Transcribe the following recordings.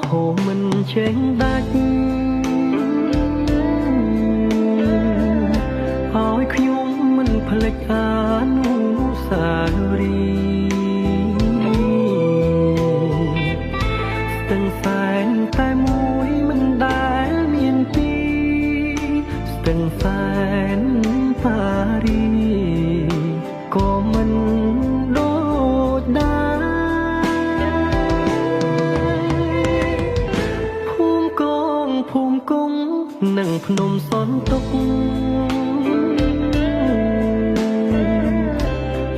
ហូរមិនចេញដាច់ឲ្យខ្ញុំមិនភ្លេចអនុស្សាវរីយ៍ស្ទឹងសែនតែមួយមិនដែលមានពីរស្ទឹងសែនប៉ារីក៏មិនដូចដែរភូមិគង់និងភ្នំសនទុក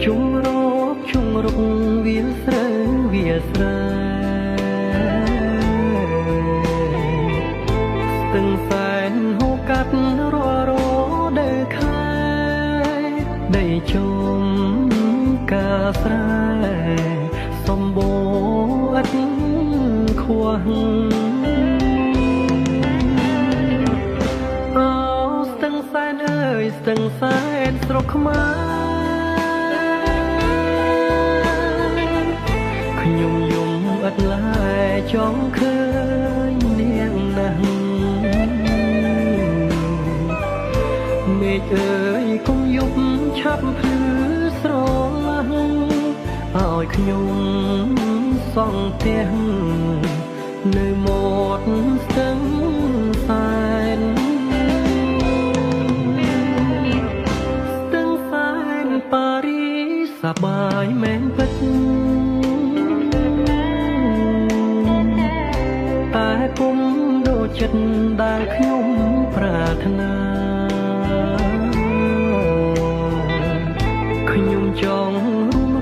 ជុំរុកវាស្រើស្ទឹងសែនហូរកាត់រាល់រដូវខែដីជុំកាស្រែសម្បូរឥតខ្វះស្ទឹងសែនអើយស្ទឹងសែនស្រុកខ្មែរខ្ញុំយំឥតឡាយចង់ឃើញនាងណាស់មេឃអើយកុំយប់ឆាប់ភ្លឺស្រឡះឲ្យខ្ញុំសង់ផ្ទះនៅមាត់ស្ទឹងសែនស្ទឹងសែនប៉ារីសសប្បាយមែនពិតតែពុំដូចចិត្តដែលខ្ញុំប្រាថ្នាខ្ញុំចង់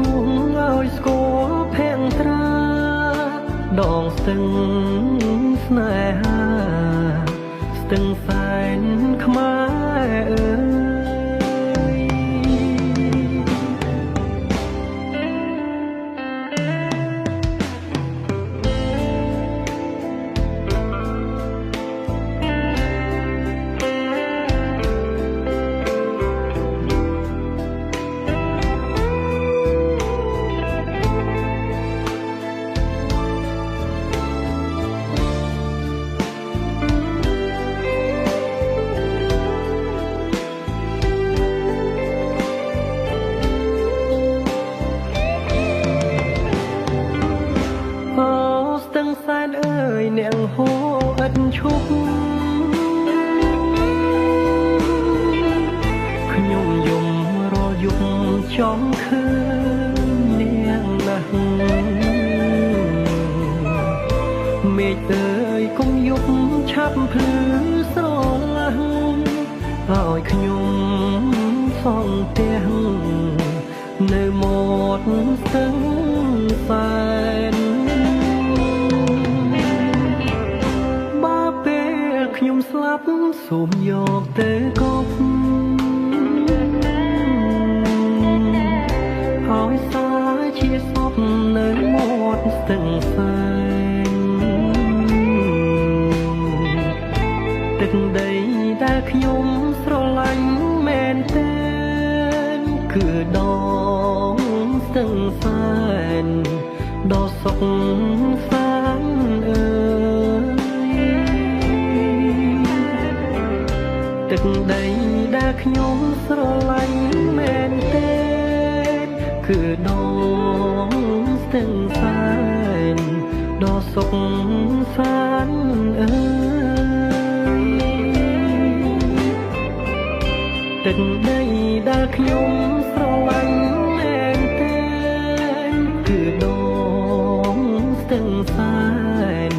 រួមឲ្យស្គាល់ភ័ក្រត្រាដងស្ទឹងស្នេហាស្ទឹងសែនខ្មែរអើយសែនអើយនាងហូរឥតឈប់ខ្ញុំយំរាល់យប់ចង់ឃើញនាងណាស់មេឃអើយកុំយប់ឆាប់ភ្លឺស្រឡះឲ្យខ្ញុំសង់ផ្ទះនៅមាត់ស្ទឹងសែនខ្ញុំស្លាប់សូមយកទៅកប់ឲ្យសាជាសពនៅមាត់ស្ទឹងសែនទឹកដីដែលខ្ញុំស្រឡាញ់មែនទែនគឺដងស្ទឹងសែនដ៏សុខសាន្តអើទឹកដីដែលខ្ញុំស្រឡាញ់មែនទេគឺដងស្ទឹងសែនដ៏សុខសាន្តអើយទឹកដីដែលខ្ញុំស្រឡាញ់មែនទេគឺដងស្ទឹងសែន